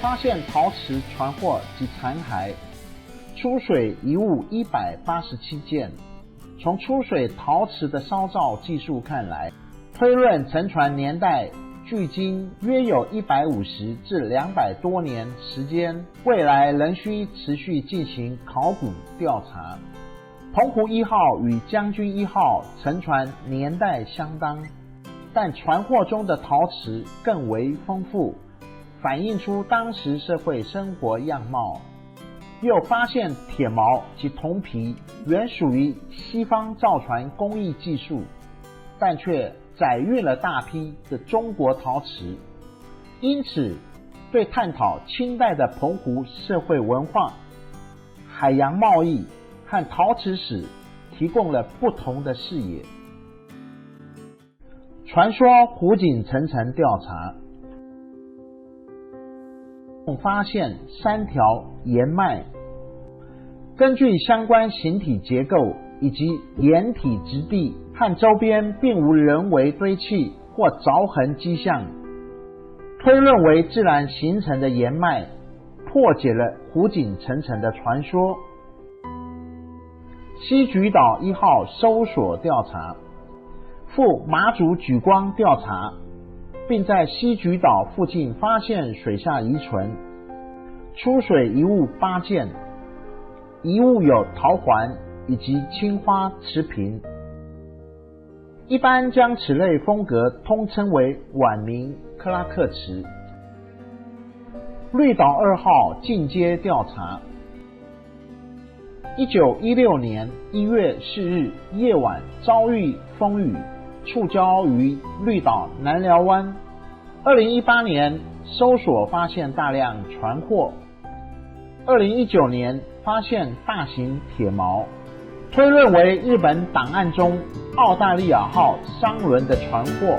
发现陶瓷船货及残骸，出水遗物187件。从出水陶瓷的烧造技术看来，推论沉船年代距今约有150至200多年时间，未来仍需持续进行考古调查。澎湖1号与将军1号沉船年代相当，但船货中的陶瓷更为丰富，反映出当时社会生活样貌。又发现铁锚及铜皮原属于西方造船工艺技术，但却载运了大批的中国陶瓷，因此对探讨清代的澎湖社会文化、海洋贸易和陶瓷史提供了不同的视野。传说湖景沉沉调查，发现3条岩脉，根据相关形体结构以及岩体质地和周边并无人为堆砌或凿痕迹象，推论为自然形成的岩脉，破解了湖景沉沉的传说。西莒岛1号搜索调查，赴马祖莒光调查，并在西莒岛附近发现水下遗存，出水遗物8件，遗物有陶环以及青花瓷瓶，一般将此类风格通称为晚明克拉克瓷。绿岛2号进阶调查，1916年1月4日夜晚遭遇风雨，触礁于绿岛南寮湾。2018年搜索发现大量船货。2019年发现大型铁锚，推论为日本档案中澳大利亚号商轮的船货。